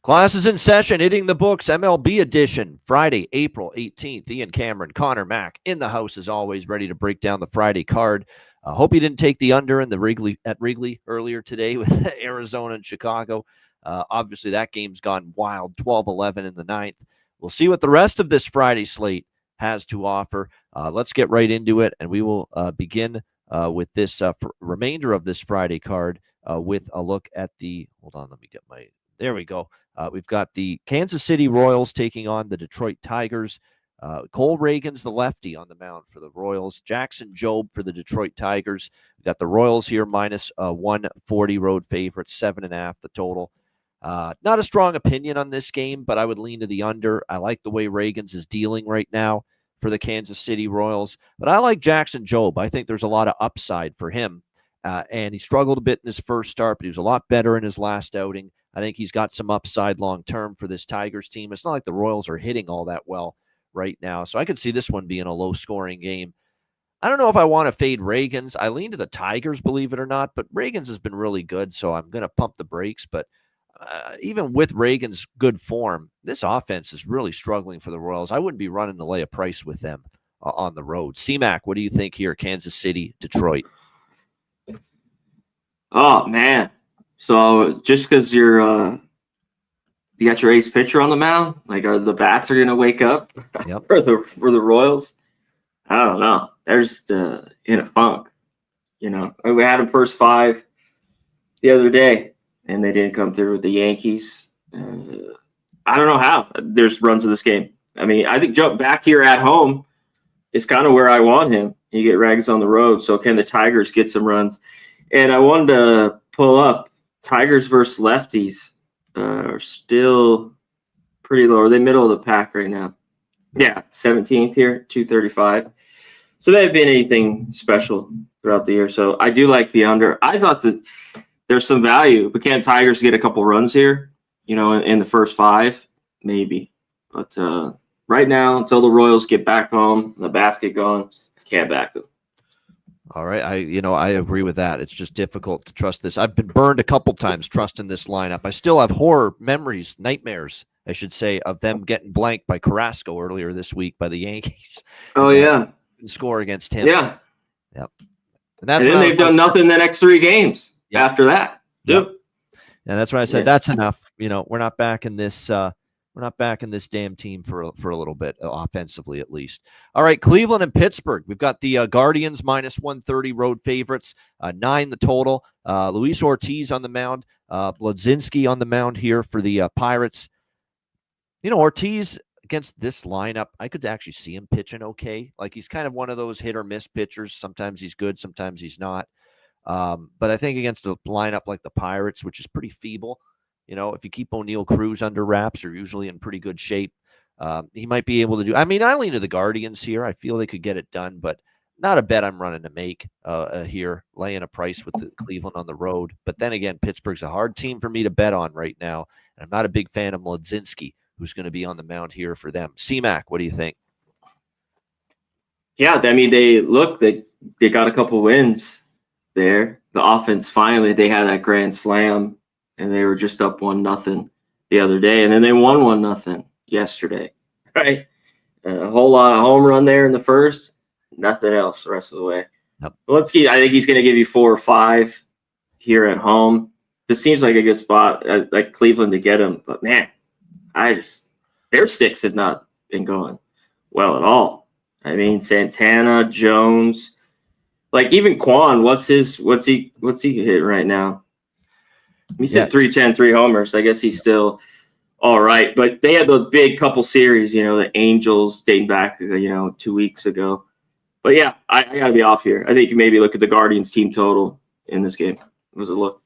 Class is in session, hitting the books, MLB edition, Friday, April 18th. Ian Cameron, Connor Mack in the house as always, ready to break down the Friday card. Hope you didn't take the under in the Wrigley earlier today with Arizona and Chicago. Obviously, that game's gone wild, 12-11 in the ninth. We'll see what the rest of this Friday slate has to offer. Let's get right into it, and we will begin with this remainder of this Friday card with a look at the – hold on, let me get my – there we go. We've got the Kansas City Royals taking on the Detroit Tigers. Cole Reagan's the lefty on the mound for the Royals. Jackson Jobe for the Detroit Tigers. We've got the Royals here minus 140 road favorites, 7.5 the total. Not a strong opinion on this game, but I would lean to the under. I like the way Reagan's is dealing right now for the Kansas City Royals, but I like Jackson Jobe. I think there's a lot of upside for him, and he struggled a bit in his first start, but he was a lot better in his last outing. I think he's got some upside long-term for this Tigers team. It's not like the Royals are hitting all that well right now, so I could see this one being a low-scoring game. I don't know if I want to fade Reagan's. I lean to the Tigers, believe it or not, but Reagan's has been really good, so I'm going to pump the brakes. But even with Reagan's good form, this offense is really struggling for the Royals. I wouldn't be running to lay a price with them on the road. C-Mac, what do you think here? Kansas City, Detroit. Oh, man. So just because you got your ace pitcher on the mound, like are the bats are gonna wake up Yep. for the Royals? I don't know. They're just in a funk. You know, we had them first 5 the other day, and they didn't come through with the Yankees. I don't know how there's runs in this game. I mean, I think Joe back here at home is kind of where I want him. You get Rags on the road, so can the Tigers get some runs? And I wanted to pull up. Tigers versus lefties are still pretty low. Are they middle of the pack right now? Yeah, 17th here, 235. So they haven't been anything special throughout the year. So I do like the under. I thought that there's some value. But can Tigers get a couple runs here, you know, in the first 5? Maybe. But right now, until the Royals get back home, the basket going, I can't back them. All right. I agree with that. It's just difficult to trust this. I've been burned a couple times trusting this lineup. I still have horror memories, nightmares, I should say, of them getting blanked by Carrasco earlier this week by the Yankees. Oh, yeah. Score against him. Yeah. Yep. And then they've done nothing the next 3 games after that. Yep. And that's why I said that's enough. You know, we're not back in this damn team for a little bit, offensively at least. All right, Cleveland and Pittsburgh. We've got the Guardians minus 130 road favorites, 9 the total. Luis Ortiz on the mound, Blodzinski on the mound here for the Pirates. You know, Ortiz against this lineup, I could actually see him pitching okay. Like he's kind of one of those hit or miss pitchers. Sometimes he's good, sometimes he's not. But I think against a lineup like the Pirates, which is pretty feeble, you know, if you keep O'Neal Cruz under wraps, you're usually in pretty good shape. He might be able to do. I mean, I lean to the Guardians here. I feel they could get it done, but not a bet I'm running to make here, laying a price with the Cleveland on the road. But then again, Pittsburgh's a hard team for me to bet on right now. And I'm not a big fan of Mlodzinski, who's going to be on the mound here for them. C-Mac, what do you think? Yeah, I mean, they got a couple wins there. The offense, finally, they had that grand slam. And they were just up 1-0 the other day, and then they won 1-0 yesterday, right? A whole lot of home run there in the first, nothing else the rest of the way. Yep. I think he's going to give you 4 or 5 here at home. This seems like a good spot, like Cleveland, to get him. But man, their sticks have not been going well at all. I mean, Santana, Jones, like even Quan. What's he hitting right now? He said 310, 3 homers. I guess he's still all right. But they had those big couple series, you know, the Angels dating back, 2 weeks ago. But yeah, I got to be off here. I think you maybe look at the Guardians team total in this game. It was a look.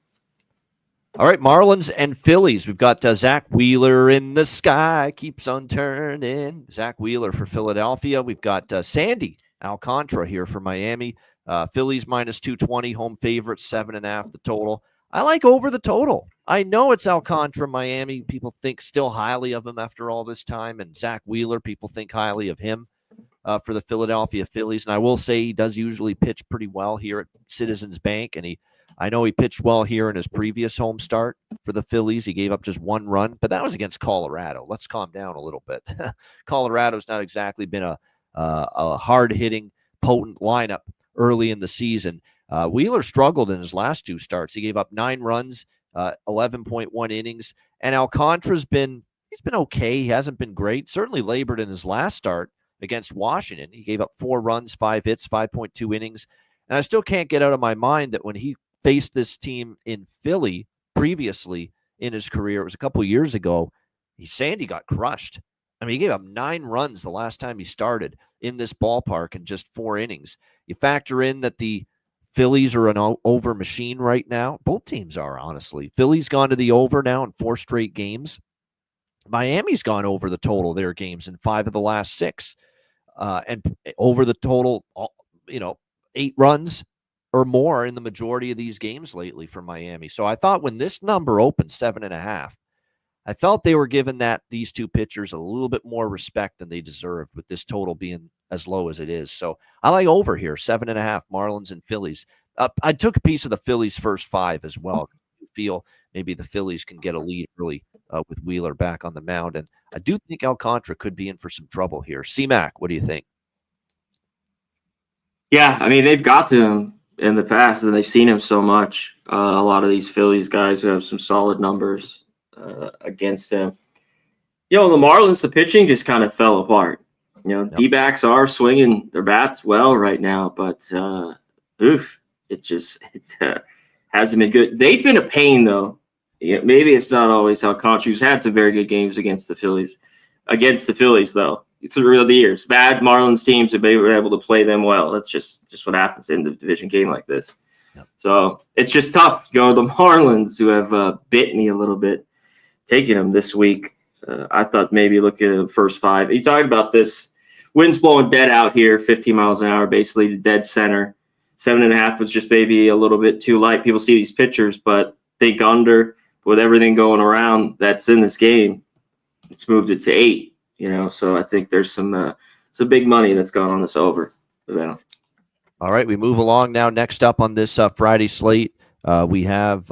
All right, Marlins and Phillies. We've got Zach Wheeler in the sky, keeps on turning. Zach Wheeler for Philadelphia. We've got Sandy Alcantara here for Miami. Phillies minus 220, home favorites, 7.5 the total. I like over the total. I know it's Alcantara, Miami. People think still highly of him after all this time. And Zach Wheeler, people think highly of him for the Philadelphia Phillies. And I will say he does usually pitch pretty well here at Citizens Bank. And he I know he pitched well here in his previous home start for the Phillies. He gave up just 1 run, but that was against Colorado. Let's calm down a little bit. Colorado's not exactly been a hard-hitting, potent lineup early in the season. Wheeler struggled in his last 2 starts. He gave up 9 runs, 11.1 innings, and Alcantara's been okay. He hasn't been great. Certainly labored in his last start against Washington. He gave up 4 runs, 5 hits, 5.2 innings. And I still can't get out of my mind that when he faced this team in Philly previously in his career, it was a couple of years ago, he's saying he got crushed. I mean, he gave up 9 runs the last time he started in this ballpark in just 4 innings. You factor in that the Phillies are an over machine right now. Both teams are, honestly. Philly's gone to the over now in 4 straight games. Miami's gone over the total of their games in 5 of the last 6. And over the total, 8 runs or more in the majority of these games lately for Miami. So I thought when this number opened 7.5, I felt they were giving these 2 pitchers a little bit more respect than they deserved with this total being as low as it is. So I like over here, 7.5, Marlins and Phillies. I took a piece of the Phillies' first 5 as well. I feel maybe the Phillies can get a lead early with Wheeler back on the mound. And I do think Alcantara could be in for some trouble here. C-Mac, what do you think? Yeah, I mean, they've got to him in the past, and they've seen him so much. A lot of these Phillies guys who have some solid numbers against him. The Marlins, the pitching just kind of fell apart. Yep. D-backs are swinging their bats well right now, but it hasn't been good. They've been a pain, though. Maybe it's not always Alcantara's had some very good games against the Phillies. Though, through the years, bad Marlins teams have been able to play them well. That's just what happens in the division game like this. Yep. So it's just tough going to the Marlins, who have bit me a little bit, taking them this week. I thought maybe look at the first 5. You talked about this. Wind's blowing dead out here, 15 miles an hour, basically the dead center. 7.5 was just maybe a little bit too light. People see these pictures, but think under. With everything going around that's in this game, it's moved it to 8. So I think there's some big money that's gone on this over. All right, we move along now. Next up on this Friday slate, we have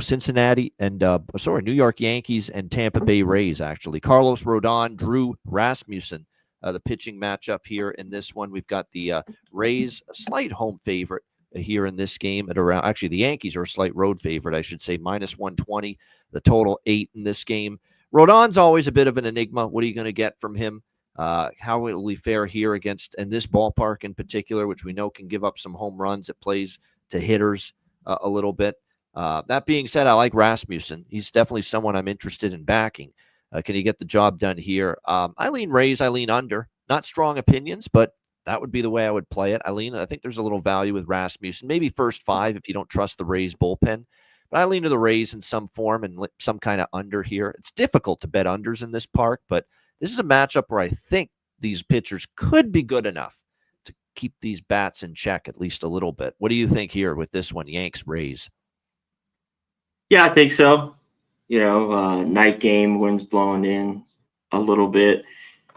Cincinnati and New York Yankees and Tampa Bay Rays. Actually, Carlos Rodon, Drew Rasmussen, the pitching matchup here in this one. We've got the Rays, a slight home favorite here in this game at around. Actually, the Yankees are a slight road favorite, I should say, -120. The total 8 in this game. Rodon's always a bit of an enigma. What are you going to get from him? How will he fare here against, in this ballpark in particular, which we know can give up some home runs? It plays to hitters a little bit. That being said, I like Rasmussen. He's definitely someone I'm interested in backing. Can he get the job done here? I lean Rays. I lean under. Not strong opinions, but that would be the way I would play it. I think there's a little value with Rasmussen. Maybe first 5 if you don't trust the Rays bullpen. But I lean to the Rays in some form and some kind of under here. It's difficult to bet unders in this park, but this is a matchup where I think these pitchers could be good enough to keep these bats in check at least a little bit. What do you think here with this one, Yanks, Rays? Yeah, I think so. Night game, wind's blowing in a little bit.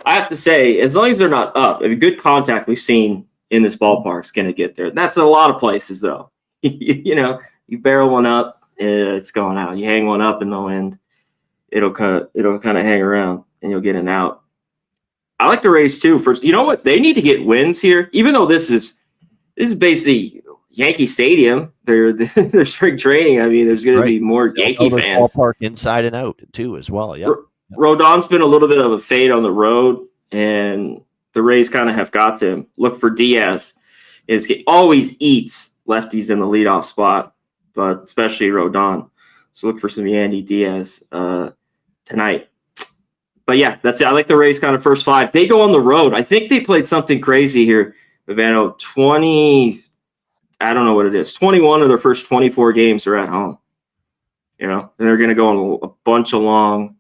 I have to say, as long as they're not up, good contact we've seen in this ballpark is going to get there. That's a lot of places, though. You barrel one up, it's going out. You hang one up in the wind, it'll kind of hang around, and you'll get an out. I like the Rays too. First, you know what? They need to get wins here, even though this is basically Yankee Stadium. They're spring training. I mean, there's going to be more Yankee fans. Ballpark inside and out too, as well. Yeah. Rodon's been a little bit of a fade on the road, and the Rays kind of have got to him. Look for Diaz. Always eats lefties in the leadoff spot, but especially Rodon. So look for some Yandy Diaz tonight. But yeah, that's it. I like the Rays kind of first 5. They go on the road. I think they played something crazy here. Ivano, 20, I don't know what it is. 21 of their first 24 games are at home. And they're going to go on a bunch of long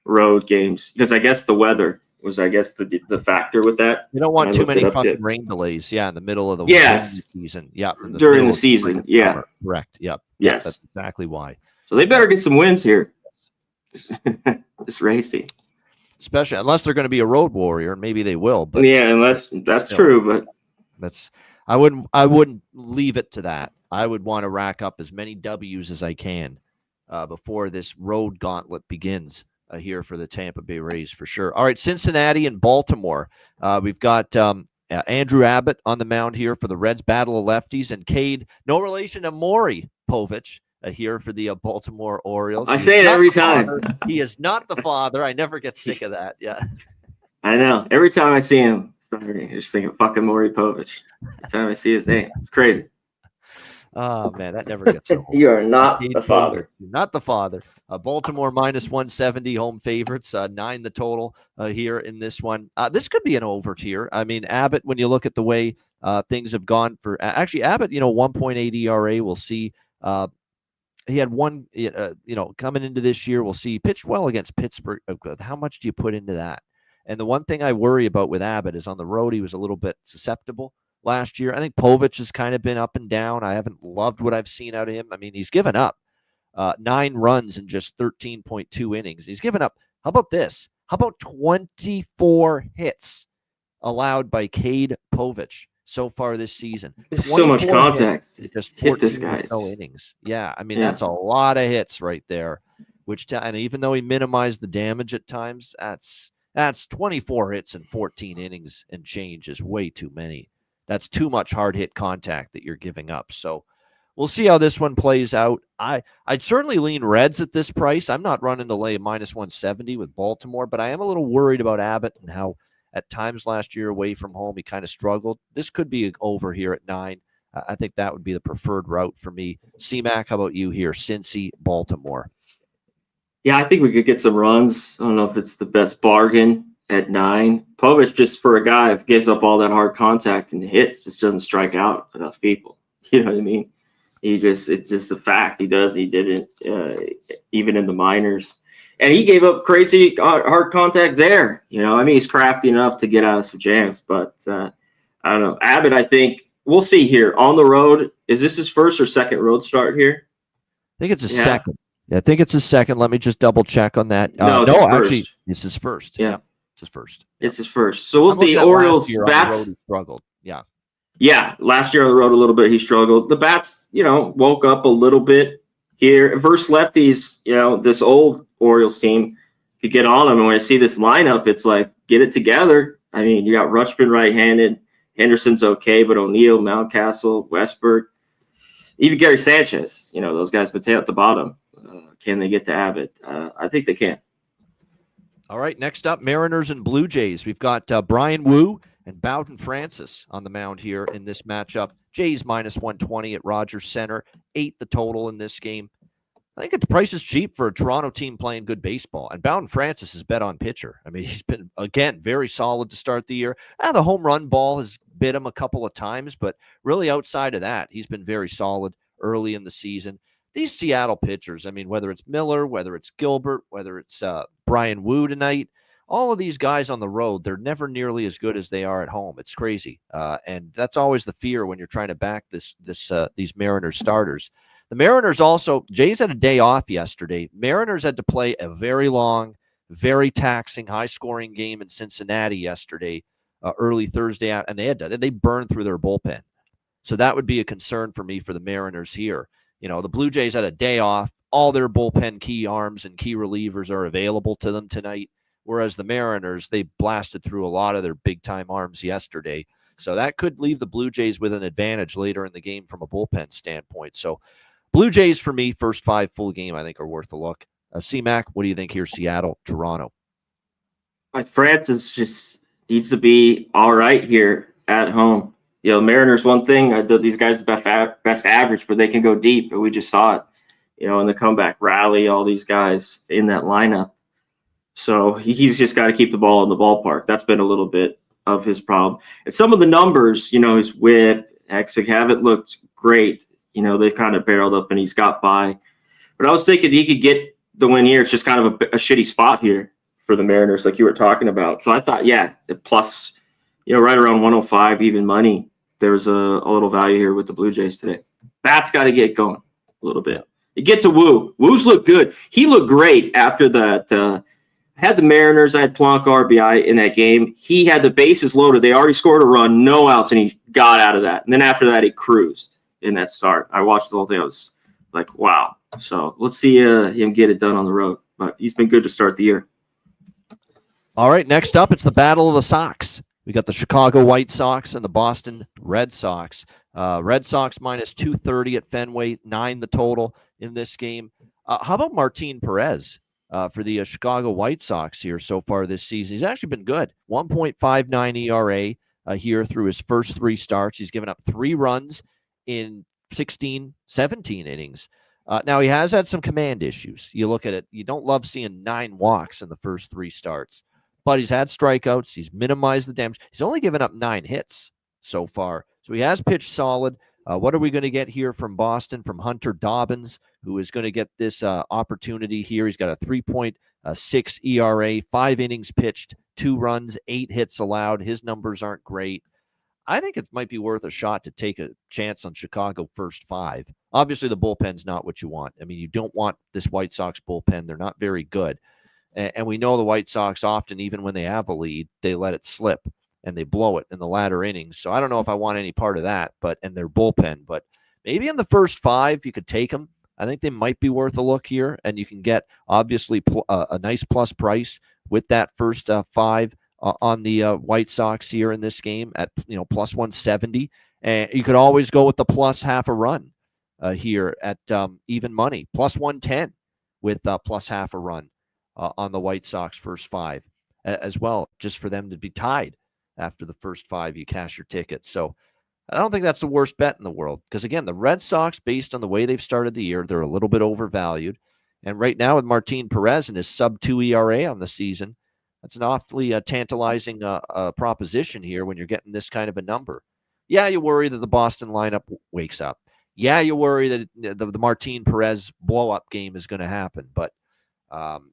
road games because I guess the weather was, the factor with that. You don't want too many fucking rain delays. Yeah, in the middle of the season. Yeah, during the season. Yeah, summer. Correct. Yep. Yes, that's exactly why. So they better get some wins here. This racing, especially unless they're going to be a road warrior, and maybe they will. But yeah, unless that's true. But I wouldn't leave it to that. I would want to rack up as many W's as I can before this road gauntlet begins here for the Tampa Bay Rays for sure. All right, Cincinnati and Baltimore. We've got Andrew Abbott on the mound here for the Reds, battle of lefties, and Cade, no relation to Maury Povich, here for the Baltimore Orioles. I say it every time. He is not the father. I never get sick of that. Yeah. I know. Every time I see him, I just think of fucking Maury Povich. Every time I see his name. It's crazy. Oh, man, that never gets old. You are not the father. Not the father. Baltimore minus 170 home favorites, 9 the total here in this one. This could be an over tier. I mean, Abbott, when you look at the way things have gone for actually Abbott, 1.8 ERA. We'll see. He had one, coming into this year. We'll see. He pitched well against Pittsburgh. How much do you put into that? And the one thing I worry about with Abbott is on the road, he was a little bit susceptible last year. I think Povich has kind of been up and down. I haven't loved what I've seen out of him. I mean, he's given up 9 runs in just 13.2 innings. He's given up, how about this? How about 24 hits allowed by Cade Povich so far this season? So much contact. Just 14 innings. Yeah, I mean, that's a lot of hits right there. And even though he minimized the damage at times, that's 24 hits in 14 innings and change is way too many. That's too much hard hit contact that you're giving up. So we'll see how this one plays out. I'd certainly lean Reds at this price. I'm not running to lay minus 170 with Baltimore, but I am a little worried about Abbott and how at times last year away from home he kind of struggled. This could be over here at 9. I think that would be the preferred route for me. C-Mac, how about you here? Cincy, Baltimore. Yeah, I think we could get some runs. I don't know if it's the best bargain at 9. Povich, just for a guy who gives up all that hard contact and hits, just doesn't strike out enough people. You know what I mean? It's just a fact. He did it even in the minors. And he gave up crazy hard contact there. I mean, he's crafty enough to get out of some jams, but I don't know. Abbott, I think we'll see here on the road. Is this his first or second road start here? I think it's a second. Yeah, I think it's his second. Let me just double check on that. No, actually, it's his first. Yeah. It's his first. It's his first. So the Orioles bats struggled. Yeah. Yeah, last year on the road a little bit he struggled. The bats, woke up a little bit here. Versus lefties, this old Orioles team could get on them. And when I see this lineup, it's like, get it together. I mean, you got Rutschman right-handed. Henderson's okay, but O'Neill, Mountcastle, Westberg, even Gary Sanchez, those guys potato at the bottom. Can they get to Abbott? I think they can. All right, next up, Mariners and Blue Jays. We've got Brian Wu and Bowden Francis on the mound here in this matchup. Jays minus 120 at Rogers Center. 8 the total in this game. I think the price is cheap for a Toronto team playing good baseball. And Bowden Francis is bet on pitcher. I mean, he's been, again, very solid to start the year. The home run ball has bit him a couple of times, but really outside of that, he's been very solid early in the season. These Seattle pitchers, I mean, whether it's Miller, whether it's Gilbert, whether it's Brian Wu tonight, all of these guys on the road, they're never nearly as good as they are at home. It's crazy. And that's always the fear when you're trying to back these Mariners starters. The Mariners also, Jays had a day off yesterday. Mariners had to play a very long, very taxing, high-scoring game in Cincinnati yesterday, early Thursday, and they burned through their bullpen. So that would be a concern for me for the Mariners here. The Blue Jays had a day off. All their bullpen key arms and key relievers are available to them tonight, whereas the Mariners, they blasted through a lot of their big-time arms yesterday. So that could leave the Blue Jays with an advantage later in the game from a bullpen standpoint. So Blue Jays, for me, first 5 full game, I think are worth a look. C-Mac, what do you think here, Seattle, Toronto? Francis just needs to be all right here at home. Mariners, one thing, these guys are best average, but they can go deep, and we just saw it, in the comeback rally, all these guys in that lineup. So he's just got to keep the ball in the ballpark. That's been a little bit of his problem. And some of the numbers, his whip, xFIG haven't looked great. They've kind of barreled up and he's got by. But I was thinking he could get the win here. It's just kind of a shitty spot here for the Mariners, like you were talking about. So I thought, plus, right around 105 even money. There's a little value here with the Blue Jays today. Bats got to get going a little bit. You get to Wu. Wu's looked good. He looked great after that. I had the Mariners. I had Plonk RBI in that game. He had the bases loaded. They already scored a run, no outs, and he got out of that. And then after that, he cruised. in that start. I watched the whole thing. I was like, wow. So let's see him get it done on the road. But he's been good to start the year. All right, next up, it's the Battle of the Sox. We got the Chicago White Sox and the Boston Red Sox. Red Sox minus 230 at Fenway, 9 the total in this game. How about Martin Perez for the Chicago White Sox here so far this season? He's actually been good. 1.59 ERA here through his first 3 starts. He's given up 3 runs in 17 innings. Now, he has had some command issues. You look at it, you don't love seeing 9 walks in the first 3 starts. But he's had strikeouts. He's minimized the damage. He's only given up 9 hits so far. So he has pitched solid. What are we going to get here from Boston, from Hunter Dobbins, who is going to get this opportunity here? He's got a 3.6 ERA, 5 innings pitched, 2 runs, 8 hits allowed. His numbers aren't great. I think it might be worth a shot to take a chance on Chicago first 5. Obviously, the bullpen's not what you want. I mean, you don't want this White Sox bullpen. They're not very good. And we know the White Sox often, even when they have a lead, they let it slip and they blow it in the latter innings. So I don't know if I want any part of that, and their bullpen. But maybe in the first 5, you could take them. I think they might be worth a look here, and you can get obviously a nice plus price with that first 5 on the White Sox here in this game at plus 170. And you could always go with the plus half a run here at even money, plus 110 with plus half a run. On the White Sox first 5 as well, just for them to be tied after the first 5, you cash your ticket. So I don't think that's the worst bet in the world because, again, the Red Sox, based on the way they've started the year, they're a little bit overvalued. And right now with Martin Perez and his sub-2 ERA on the season, that's an awfully tantalizing proposition here when you're getting this kind of a number. Yeah, you worry that the Boston lineup wakes up. Yeah, you worry that the Martin Perez blow-up game is going to happen, but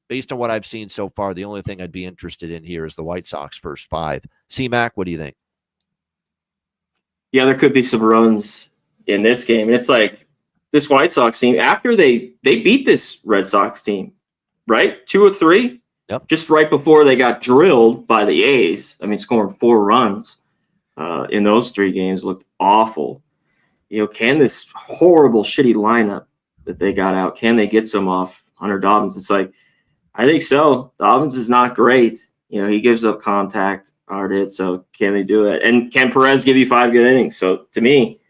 based on what I've seen so far, the only thing I'd be interested in here is the White Sox first 5. C-Mac, what do you think? Yeah, there could be some runs in this game. And it's like this White Sox team, after they beat this Red Sox team, right? 2 of 3? Yep. Just right before they got drilled by the A's. I mean, scoring 4 runs in those 3 games looked awful. Can this horrible, shitty lineup that they got out, can they get some off Hunter Dobbins? It's like, I think so. Dobbins is not great. He gives up contact hard. So can they do it? And can Perez give you 5 good innings? So to me,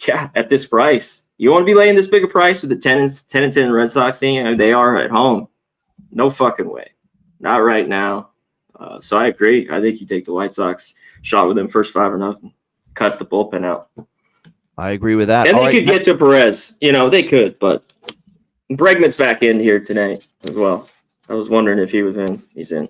yeah, at this price, you want to be laying this big a price with the 10-10 Red Sox team? I mean, they are at home. No fucking way. Not right now. So I agree. I think you take the White Sox shot with them first 5 or nothing. Cut the bullpen out. I agree with that. And they could get to Perez. They could, but Bregman's back in here today as well. I was wondering if he was in. He's in.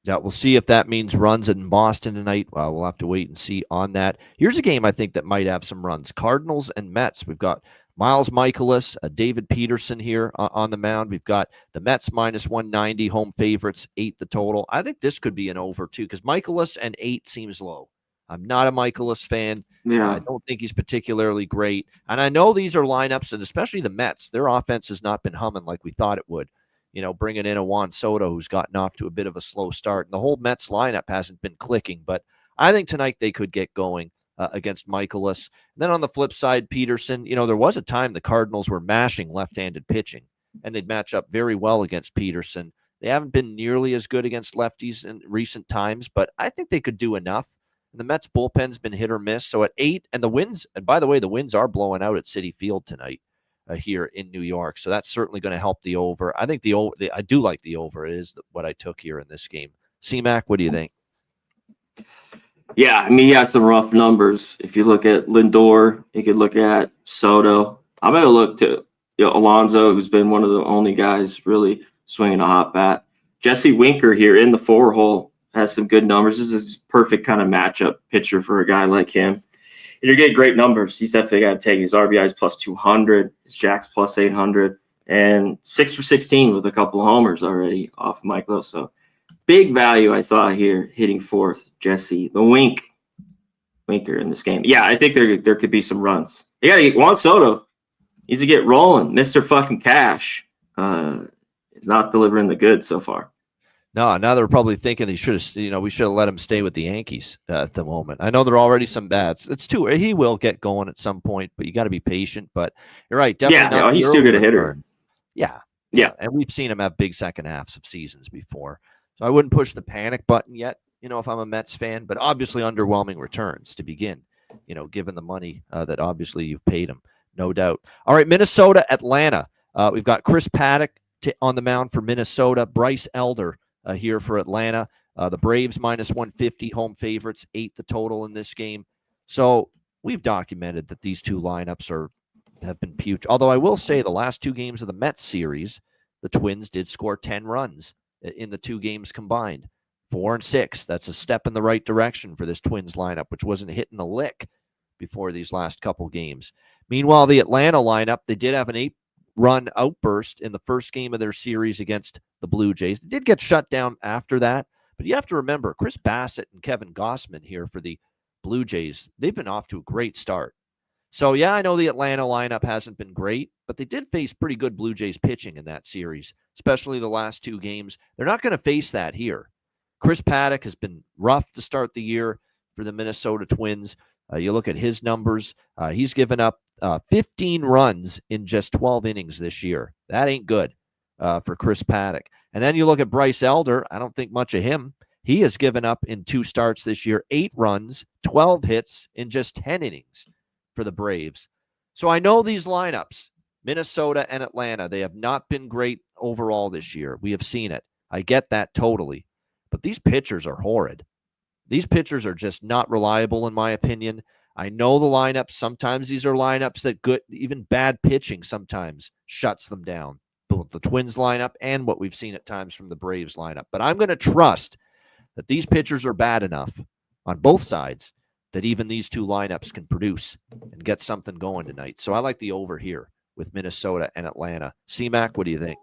Yeah, we'll see if that means runs in Boston tonight. We'll have to wait and see on that. Here's a game I think that might have some runs. Cardinals and Mets. We've got Miles Michaelis, David Peterson here on the mound. We've got the Mets minus 190, home favorites, 8 the total. I think this could be an over, too, because Michaelis and 8 seems low. I'm not a Michaelis fan. Yeah. I don't think he's particularly great. And I know these are lineups, and especially the Mets, their offense has not been humming like we thought it would. Bringing in a Juan Soto who's gotten off to a bit of a slow start. And the whole Mets lineup hasn't been clicking. But I think tonight they could get going against Michaelis. And then on the flip side, Peterson, there was a time the Cardinals were mashing left-handed pitching, and they'd match up very well against Peterson. They haven't been nearly as good against lefties in recent times, but I think they could do enough. And the Mets bullpen's been hit or miss. So at 8, and the winds, and by the way, the winds are blowing out at Citi Field tonight here in New York. So that's certainly going to help the over. I think I do like the over. It is what I took here in this game. C-Mac, what do you think? Yeah, I mean, he has some rough numbers. If you look at Lindor, you could look at Soto. I'm going to look to Alonso, who's been one of the only guys really swinging a hot bat. Jesse Winker here in the 4-hole has some good numbers. This is perfect kind of matchup pitcher for a guy like him. And you're getting great numbers. He's definitely got to take his RBIs plus 200, his Jacks plus 800, and 6 for 16 with a couple of homers already off Michael. So big value, I thought, here, hitting 4th, Jesse, the Winker in this game. Yeah, I think there could be some runs. You got to get Juan Soto. Needs to get rolling. Mr. fucking Cash is not delivering the goods so far. No, now they're probably thinking they should have, we should have let him stay with the Yankees at the moment. I know there are already some bats. He will get going at some point, but you got to be patient. But you're right, definitely not the he's still early good a hitter. return. Yeah, Yeah. and we've seen him have big second halves of seasons before. So I wouldn't push the panic button yet, if I'm a Mets fan, but obviously underwhelming returns to begin, given the money that obviously you've paid him, no doubt. All right, Minnesota, Atlanta. We've got Chris Paddock on the mound for Minnesota, Bryce Elder here for Atlanta. The Braves minus 150, home favorites, 8 the total in this game. So we've documented that these two lineups have been putrid. Although I will say the last 2 games of the Mets series, the Twins did score 10 runs in the 2 games combined, 4 and 6. That's a step in the right direction for this Twins lineup, which wasn't hitting a lick before these last couple games. Meanwhile, the Atlanta lineup, they did have an 8-run outburst in the first game of their series against the Blue Jays. They did get shut down after that, but you have to remember Chris Bassett and Kevin Gossman here for the Blue Jays. They've been off to a great start. So, yeah, I know the Atlanta lineup hasn't been great, but they did face pretty good Blue Jays pitching in that series, especially the last 2 games. They're not going to face that here. Chris Paddock has been rough to start the year for the Minnesota Twins. You look at his numbers. He's given up 15 runs in just 12 innings this year. That ain't good for Chris Paddock. And then you look at Bryce Elder. I don't think much of him. He has given up in 2 starts this year, 8 runs, 12 hits in just 10 innings for the Braves. So I know these lineups, Minnesota and Atlanta, they have not been great overall this year. We have seen it. I get that totally. But these pitchers are horrid. These pitchers are just not reliable, in my opinion. I know the lineups. Sometimes these are lineups that even bad pitching sometimes shuts them down. Both the Twins lineup and what we've seen at times from the Braves lineup. But I'm going to trust that these pitchers are bad enough on both sides that even these 2 lineups can produce and get something going tonight. So I like the over here with Minnesota and Atlanta. C-Mac, what do you think?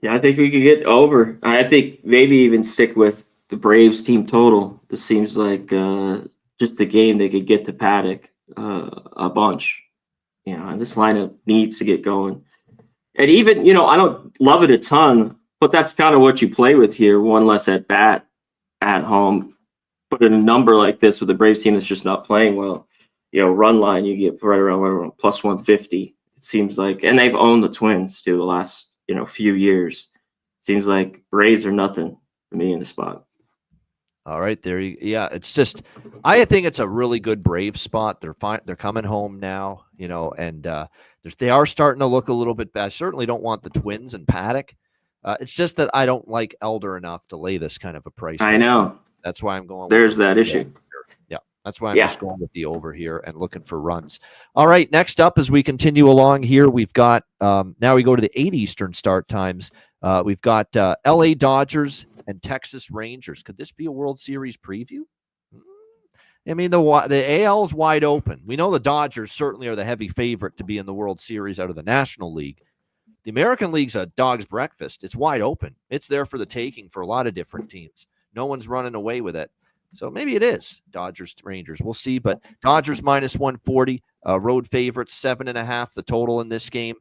Yeah, I think we could get over. I think maybe even stick with the Braves team total. This seems like just the game they could get to Paddock a bunch. And this lineup needs to get going. And even, I don't love it a ton, but that's kind of what you play with here. One less at bat at home. But in a number like this with the Braves team that's just not playing well, run line, you get right around plus 150. It seems like, and they've owned the Twins too the last, few years. Seems like Braves are nothing for me in the spot. All right, it's just, I think it's a really good Brave spot. They're fine. They're coming home now, and they are starting to look a little bit bad. I certainly don't want the Twins and Paddock. It's just that I don't like Elder enough to lay this kind of a price. I know. That's why I'm going. There's that issue. Yeah, that's why I'm just going with the over here and looking for runs. All right, next up as we continue along here, we've got now we go to the 8 Eastern start times. We've got L.A. Dodgers and Texas Rangers. Could this be a World Series preview? I mean, the AL is wide open. We know the Dodgers certainly are the heavy favorite to be in the World Series out of the National League. The American League's a dog's breakfast. It's wide open. It's there for the taking for a lot of different teams. No one's running away with it. So maybe it is Dodgers, Rangers. We'll see. But Dodgers minus 140, road favorites, 7.5 the total in this game.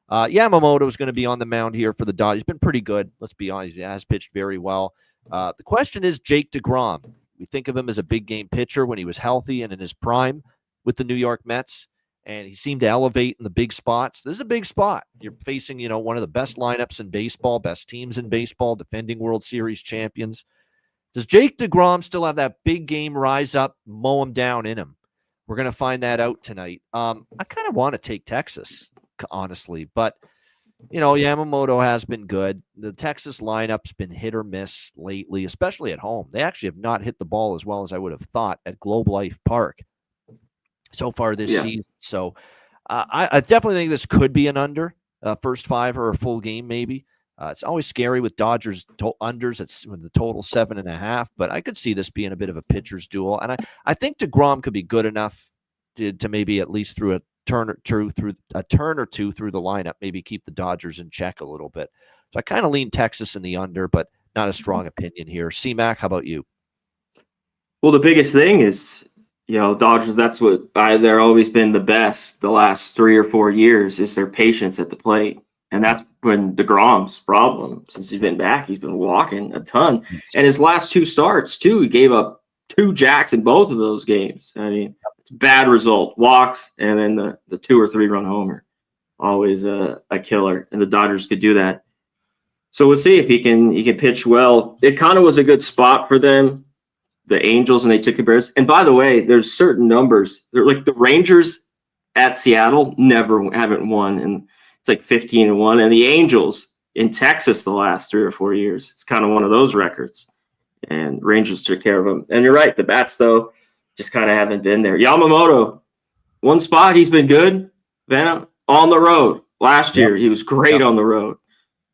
Yamamoto is going to be on the mound here for the Dodgers. He's been pretty good. Let's be honest. He has pitched very well. The question is Jake DeGrom. We think of him as a big game pitcher when he was healthy and in his prime with the New York Mets. And he seemed to elevate in the big spots. This is a big spot. You're facing, one of the best lineups in baseball, best teams in baseball, defending World Series champions. Does Jake DeGrom still have that big game rise up, mow him down in him? We're going to find that out tonight. I kind of want to take Texas, honestly. But, Yamamoto has been good. The Texas lineup's been hit or miss lately, especially at home. They actually have not hit the ball as well as I would have thought at Globe Life Park so far this season. So I definitely think this could be an under, first 5 or a full game maybe. It's always scary with Dodgers unders. It's when the total 7.5, but I could see this being a bit of a pitcher's duel. And I think DeGrom could be good enough to maybe at least through a turn or two through the lineup, maybe keep the Dodgers in check a little bit. So I kind of lean Texas in the under, but not a strong opinion here. C-Mac, how about you? Well, the biggest thing is, Dodgers, that's what they're always been the best the last 3 or 4 years is their patience at the plate. And that's been DeGrom's problem since he's been back. He's been walking a ton. And his last 2 starts, too, he gave up 2 jacks in both of those games. I mean, it's a bad result. Walks, and then the 2 or 3 run homer. Always a killer. And the Dodgers could do that. So we'll see if he can pitch well. It kind of was a good spot for them, the Angels, and they took a Bears. And by the way, there's certain numbers. They're like the Rangers at Seattle haven't won, and it's like 15-1. And the Angels in Texas the last 3 or 4 years, it's kind of one of those records. And Rangers took care of them. And you're right, the bats though just kind of haven't been there. Yamamoto, one spot he's been good. Venom on the road last year, he was great on the road.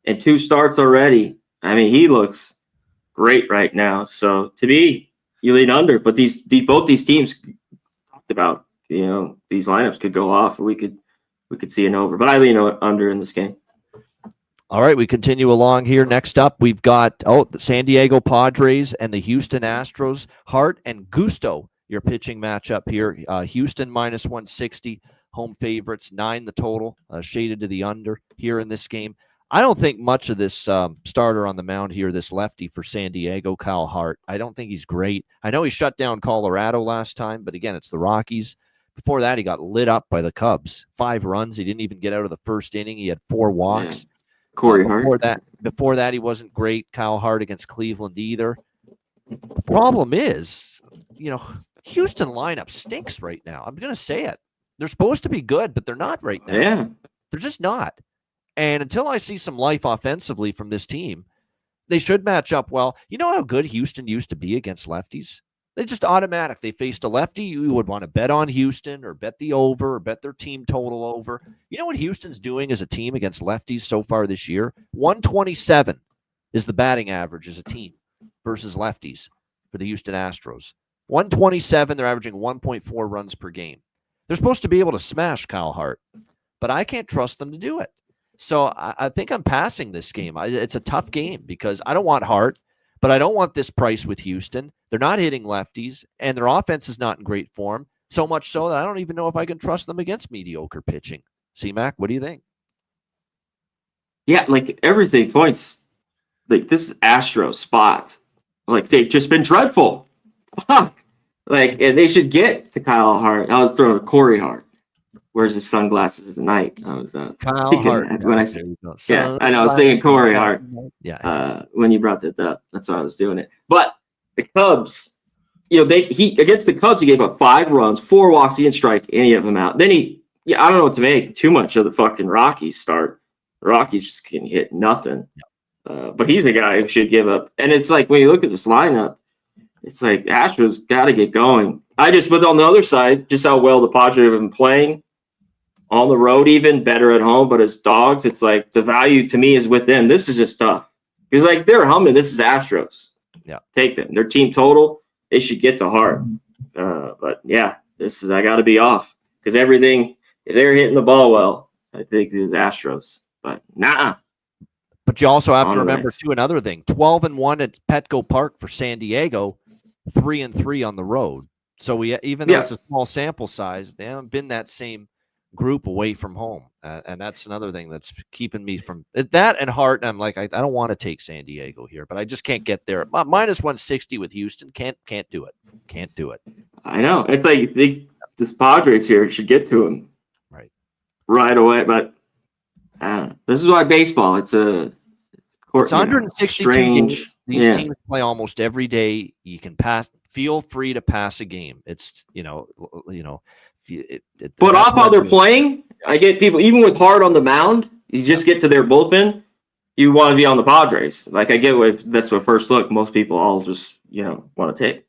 And 2 starts already. I mean, he looks great right now. So to me, you lean under. But both these teams talked about, these lineups could go off. We could see an over. But I lean under in this game. All right, we continue along here. Next up, we've got the San Diego Padres and the Houston Astros. Hart and Gusto, your pitching matchup here. Houston minus 160, home favorites, 9 the total, shaded to the under here in this game. I don't think much of this starter on the mound here, this lefty for San Diego, Kyle Hart. I don't think he's great. I know he shut down Colorado last time, but again, it's the Rockies. Before that, he got lit up by the Cubs. 5 runs. He didn't even get out of the first inning. He had 4 walks. Yeah. Corey Hart. Before that, he wasn't great. Kyle Hart against Cleveland either. The problem is, Houston lineup stinks right now. I'm going to say it. They're supposed to be good, but they're not right now. Yeah. They're just not. And until I see some life offensively from this team, they should match up well. You know how good Houston used to be against lefties? They just automatic. They faced a lefty, you would want to bet on Houston or bet the over or bet their team total over. You know what Houston's doing as a team against lefties so far this year? 127 is the batting average as a team versus lefties for the Houston Astros. 127, they're averaging 1.4 runs per game. They're supposed to be able to smash Kyle Hart, but I can't trust them to do it. So I think I'm passing this game. It's a tough game because I don't want Hart, but I don't want this price with Houston. They're not hitting lefties, and their offense is not in great form, so much so that I don't even know if I can trust them against mediocre pitching. C-Mac, what do you think? Yeah, like everything points, like this is Astros spot. Like they've just been dreadful. Fuck. Like, and they should get to Kyle Hart. I was throwing a Corey Hart. Where's his sunglasses at night? I was Kyle Hart. When I said, I know. I was thinking Corey Hart. Yeah. When you brought that up, that's why I was doing it. But the Cubs, he against the Cubs, he gave up 5 runs, 4 walks. He didn't strike any of them out. Then I don't know what to make too much of the fucking Rockies start. The Rockies just can hit nothing. But he's the guy who should give up. And it's like when you look at this lineup, it's like the Astros got to get going. But on the other side, just how well the Padres have been playing. On the road, even better at home, but as dogs, it's like the value to me is with them. This is just tough because like they're humming. This is Astros. Yeah, take them. Their team total, they should get to Hart. But yeah, I got to be off because everything if they're hitting the ball well. I think it is Astros, but nah. But you also have to remember too another thing: 12-1 at Petco Park for San Diego, 3-3 on the road. So even though it's a small sample size, they haven't been that same group away from home, and that's another thing that's keeping me from that and Hart. And I'm like, I don't want to take San Diego here, but I just can't get there. Minus 160 with Houston, can't do it. I know it's like this Padres here should get to him right away, but this is why baseball. It's 162 strange. Games. These teams play almost every day. You can feel free to pass a game. It's But off how they're playing, I get people, even with Hart on the mound, you just get to their bullpen, you want to be on the Padres. Like, I get that's what first look, most people all just, want to take.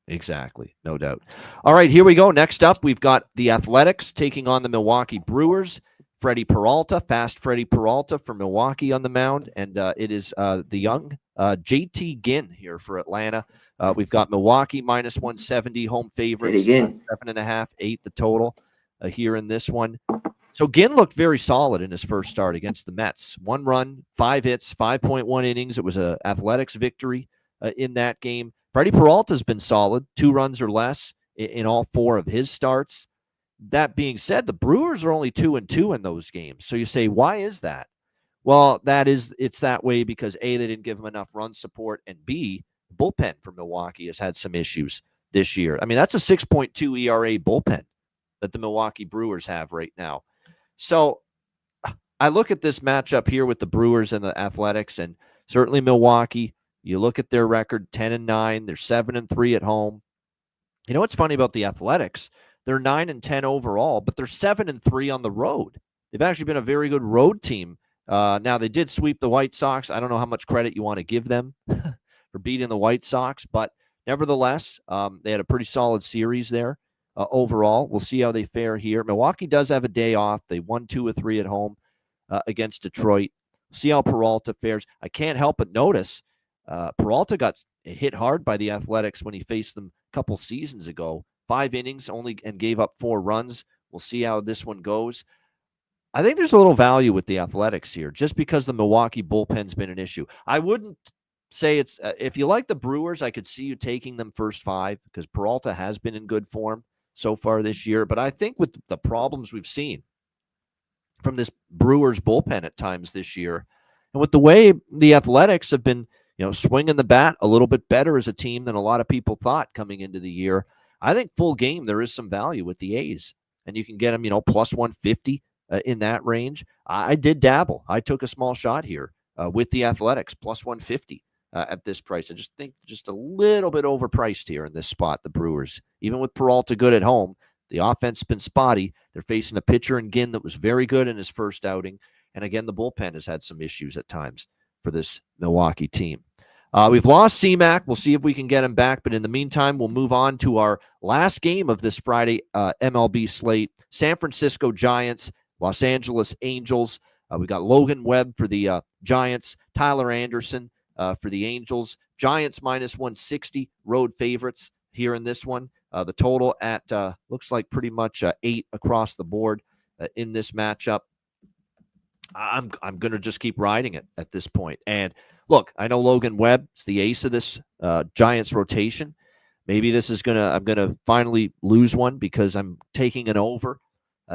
Exactly. No doubt. All right, here we go. Next up, we've got the Athletics taking on the Milwaukee Brewers. Fast Freddie Peralta for Milwaukee on the mound, and it is the young JT Ginn here for Atlanta. We've got Milwaukee minus 170 home favorites, 7.5, 8 the total here in this one. So Ginn looked very solid in his first start against the Mets. 1 run, 5 hits, 5.1 innings. It was an Athletics victory in that game. Freddie Peralta's been solid, 2 runs or less in all 4 of his starts. That being said, the Brewers are only 2-2 in those games. So you say, why is that? Well, it's that way because A, they didn't give him enough run support, and B, the bullpen for Milwaukee has had some issues this year. I mean, that's a 6.2 ERA bullpen that the Milwaukee Brewers have right now. So I look at this matchup here with the Brewers and the Athletics, and certainly Milwaukee. You look at their record, 10-9. They're 7-3 at home. You know what's funny about the Athletics? They're 9-10 overall, but they're 7-3 on the road. They've actually been a very good road team. Now they did sweep the White Sox. I don't know how much credit you want to give them for beating the White Sox, but nevertheless, they had a pretty solid series there overall. We'll see how they fare here. Milwaukee does have a day off. They won 2 or 3 at home against Detroit. See how Peralta fares. I can't help but notice Peralta got hit hard by the Athletics when he faced them a couple seasons ago. 5 innings only and gave up 4 runs. We'll see how this one goes. I think there's a little value with the Athletics here just because the Milwaukee bullpen's been an issue. I wouldn't say it's if you like the Brewers, I could see you taking them first 5 because Peralta has been in good form so far this year. But I think with the problems we've seen from this Brewers bullpen at times this year, and with the way the Athletics have been, swinging the bat a little bit better as a team than a lot of people thought coming into the year, I think full game there is some value with the A's, and you can get them, plus 150 in that range. I did dabble. I took a small shot here with the Athletics, plus 150 at this price. I just think just a little bit overpriced here in this spot, the Brewers. Even with Peralta good at home, the offense has been spotty. They're facing a pitcher in Ginn that was very good in his first outing. And again, the bullpen has had some issues at times for this Milwaukee team. We've lost C-Mac. We'll see if we can get him back. But in the meantime, we'll move on to our last game of this Friday MLB slate. San Francisco Giants, Los Angeles Angels. We got Logan Webb for the Giants, Tyler Anderson for the Angels. Giants minus 160, road favorites here in this one. The total at looks like pretty much 8 across the board in this matchup. I'm going to just keep riding it at this point. And look, I know Logan Webb is the ace of this Giants rotation. Maybe this is I'm going to finally lose one because I'm taking an over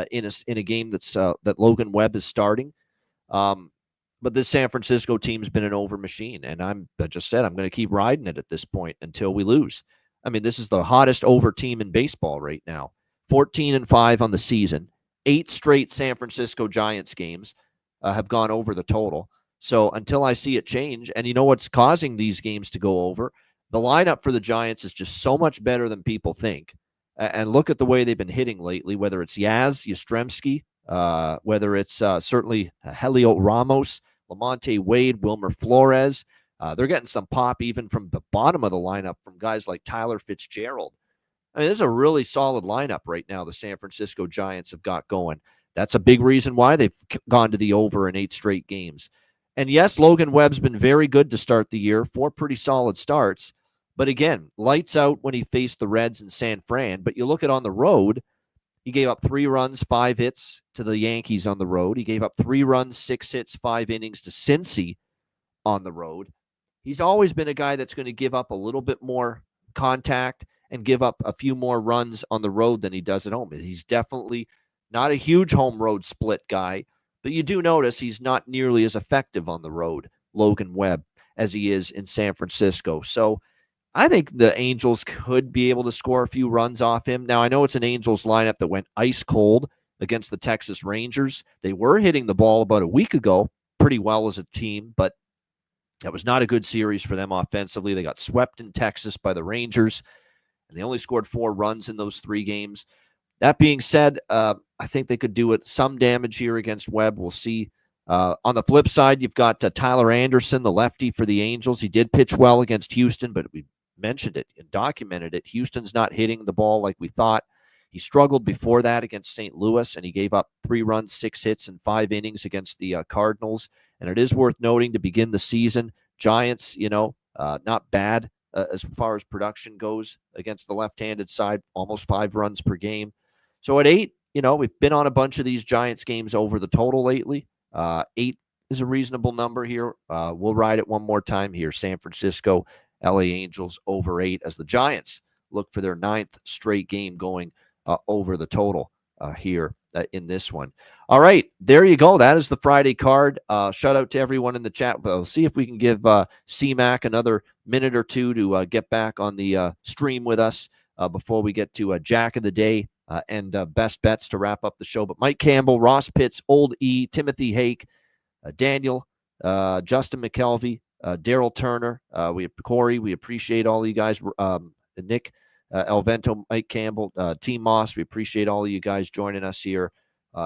in a game that Logan Webb is starting. But this San Francisco team's been an over machine, and I just said I'm going to keep riding it at this point until we lose. I mean, this is the hottest over team in baseball right now. 14-5 on the season. 8 straight San Francisco Giants games have gone over the total. So until I see it change, and you know what's causing these games to go over? The lineup for the Giants is just so much better than people think. And look at the way they've been hitting lately, whether it's Yastrzemski, whether it's certainly Helio Ramos, Lamonte Wade, Wilmer Flores. They're getting some pop even from the bottom of the lineup from guys like Tyler Fitzgerald. I mean, this is a really solid lineup right now the San Francisco Giants have got going. That's a big reason why they've gone to the over in 8 straight games. And yes, Logan Webb's been very good to start the year, 4 pretty solid starts. But again, lights out when he faced the Reds in San Fran. But you look at on the road, he gave up 3 runs, 5 hits to the Yankees on the road. He gave up 3 runs, 6 hits, 5 innings to Cincy on the road. He's always been a guy that's going to give up a little bit more contact and give up a few more runs on the road than he does at home. He's definitely not a huge home road split guy, but you do notice he's not nearly as effective on the road, Logan Webb, as he is in San Francisco. So I think the Angels could be able to score a few runs off him. Now, I know it's an Angels lineup that went ice cold against the Texas Rangers. They were hitting the ball about a week ago pretty well as a team, but that was not a good series for them offensively. They got swept in Texas by the Rangers, and they only scored 4 runs in those 3 games. That being said, I think they could do it some damage here against Webb. We'll see. On the flip side, you've got Tyler Anderson, the lefty for the Angels. He did pitch well against Houston, but we mentioned it and documented it. Houston's not hitting the ball like we thought. He struggled before that against St. Louis, and he gave up 3 runs, 6 hits, and 5 innings against the Cardinals. And it is worth noting to begin the season, Giants, not bad as far as production goes against the left-handed side, almost 5 runs per game. So at 8, we've been on a bunch of these Giants games over the total lately. 8 is a reasonable number here. We'll ride it one more time here. San Francisco, LA Angels over 8 as the Giants look for their 9th straight game going over the total here in this one. All right, there you go. That is the Friday card. Shout out to everyone in the chat. We'll see if we can give CMAC another minute or two to get back on the stream with us before we get to Jack of the Day and best bets to wrap up the show. But Mike Campbell, Ross Pitts, Old E, Timothy Hake, Daniel, Justin McKelvey, Daryl Turner, Corey, we appreciate all you guys. Nick, Elvento, Mike Campbell, Team Moss, we appreciate all of you guys joining us here.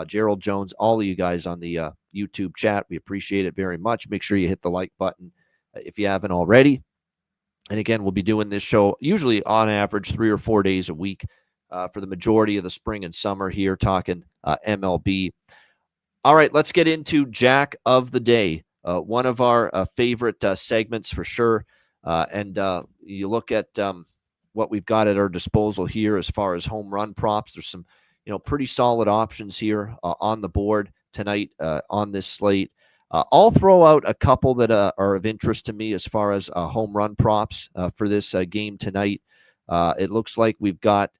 Gerald Jones, all of you guys on the YouTube chat, we appreciate it very much. Make sure you hit the like button if you haven't already. And again, we'll be doing this show usually on average 3 or 4 days a week for the majority of the spring and summer here, talking MLB. All right, let's get into Jack of the Day, one of our favorite segments for sure. And you look at what we've got at our disposal here as far as home run props. There's some, pretty solid options here on the board tonight on this slate. I'll throw out a couple that are of interest to me as far as home run props for this game tonight. It looks like we've got,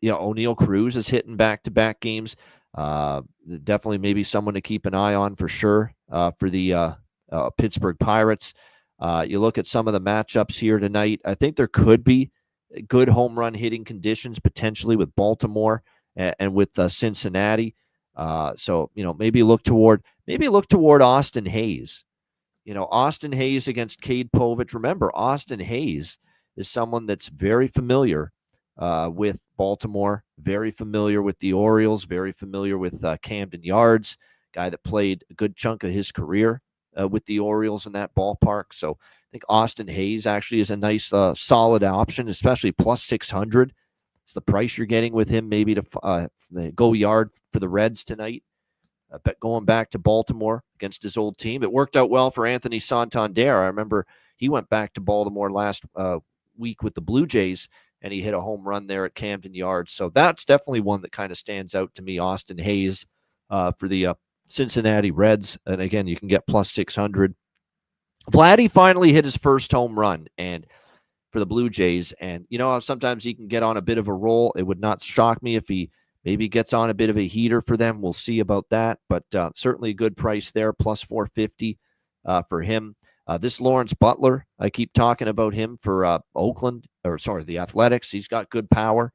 O'Neal Cruz is hitting back-to-back games. Definitely maybe someone to keep an eye on for sure for the Pittsburgh Pirates. You look at some of the matchups here tonight. I think there could be good home run hitting conditions potentially with Baltimore and with Cincinnati. So maybe look toward Austin Hayes. Austin Hayes against Cade Povich. Remember, Austin Hayes is someone that's very familiar with Baltimore, very familiar with the Orioles, very familiar with Camden Yards, guy that played a good chunk of his career with the Orioles in that ballpark. So I think Austin Hayes actually is a nice, solid option, especially plus 600. It's the price you're getting with him, maybe to go yard for the Reds tonight. But going back to Baltimore against his old team, it worked out well for Anthony Santander. I remember he went back to Baltimore last week with the Blue Jays, and he hit a home run there at Camden Yards. So that's definitely one that kind of stands out to me, Austin Hayes for the Cincinnati Reds. And again, you can get plus 600. Vladdy finally hit his first home run and for the Blue Jays. And sometimes he can get on a bit of a roll. It would not shock me if he maybe gets on a bit of a heater for them. We'll see about that. But certainly a good price there, plus 450 for him. This Lawrence Butler, I keep talking about him for the Athletics. He's got good power.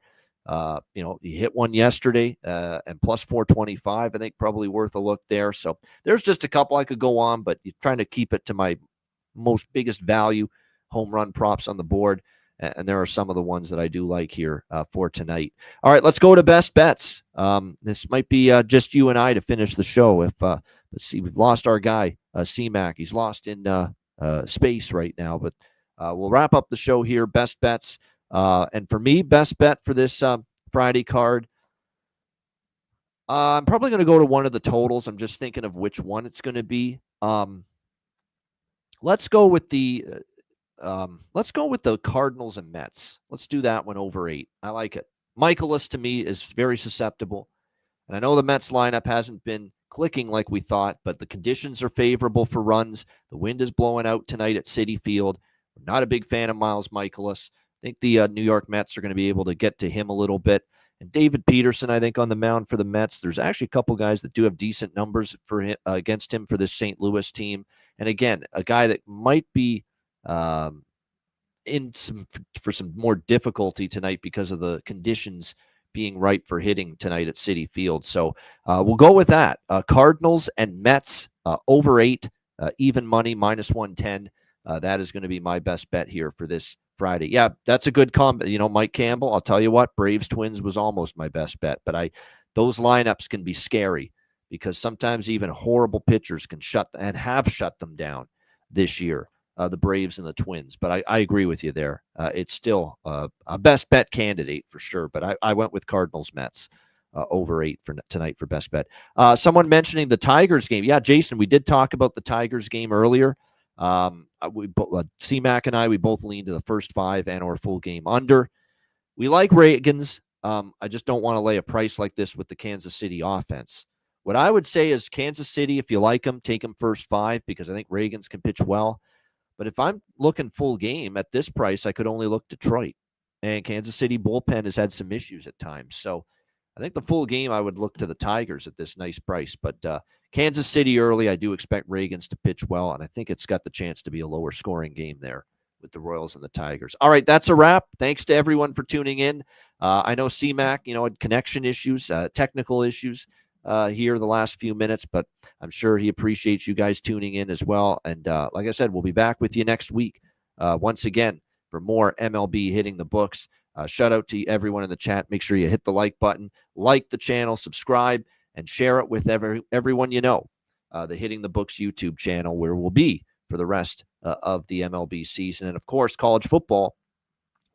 He hit one yesterday and plus 425. I think probably worth a look there. So there's just a couple I could go on, but you're trying to keep it to my biggest value home run props on the board. And there are some of the ones that I do like here for tonight. All right, let's go to best bets. This might be just you and I to finish the show. Let's see, we've lost our guy, CMAC. He's lost in space right now, but we'll wrap up the show here. Best bets. And for me, best bet for this Friday card, I'm probably going to go to one of the totals. I'm just thinking of which one it's going to be. Let's go with the Cardinals and Mets. Let's do that one over 8. I like it. Michaelis to me is very susceptible. And I know the Mets lineup hasn't been clicking like we thought, but the conditions are favorable for runs. The wind is blowing out tonight at Citi Field. I'm not a big fan of Miles Michaelis. I think the New York Mets are going to be able to get to him a little bit. And David Peterson, I think, on the mound for the Mets. There's actually a couple guys that do have decent numbers for him, against him for this St. Louis team. And again, a guy that might be for some more difficulty tonight because of the conditions being ripe for hitting tonight at Citi Field. So we'll go with that. Cardinals and Mets over 8, even money, minus 110. That is going to be my best bet here for this Friday. Yeah, that's a good combo. Mike Campbell, I'll tell you what, Braves Twins was almost my best bet, but those lineups can be scary because sometimes even horrible pitchers can have shut them down this year, the Braves and the Twins. But I agree with you there. It's still a best bet candidate for sure, but I went with Cardinals Mets over 8 for tonight for best bet. Someone mentioning the Tigers game. Yeah, Jason, we did talk about the Tigers game earlier. CMAC and we both leaned to the first 5 and or full game under. We like Reagan's. I just don't want to lay a price like this with the Kansas City offense. What I would say is Kansas City, if you like them, take them first 5 because I think Reagan's can pitch well. But if I'm looking full game at this price, I could only look Detroit. And Kansas City bullpen has had some issues at times. So I think the full game, I would look to the Tigers at this nice price. But Kansas City early, I do expect Reagans to pitch well, and I think it's got the chance to be a lower scoring game there with the Royals and the Tigers. All right, that's a wrap. Thanks to everyone for tuning in. I know CMAC, had connection issues, technical issues here the last few minutes, but I'm sure he appreciates you guys tuning in as well. And like I said, we'll be back with you next week once again for more MLB Hitting the Books. Shout out to everyone in the chat. Make sure you hit the like button, like the channel, subscribe, and share it with everyone you know. The Hitting the Books YouTube channel, where we'll be for the rest of the MLB season. And, of course, college football,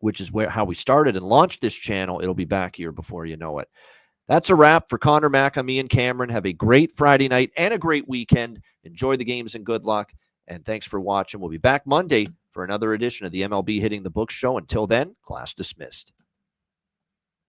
which is how we started and launched this channel. It'll be back here before you know it. That's a wrap for Connor Mack. I'm Ian Cameron. Have a great Friday night and a great weekend. Enjoy the games and good luck. And thanks for watching. We'll be back Monday for another edition of the MLB Hitting the Books show. Until then, class dismissed.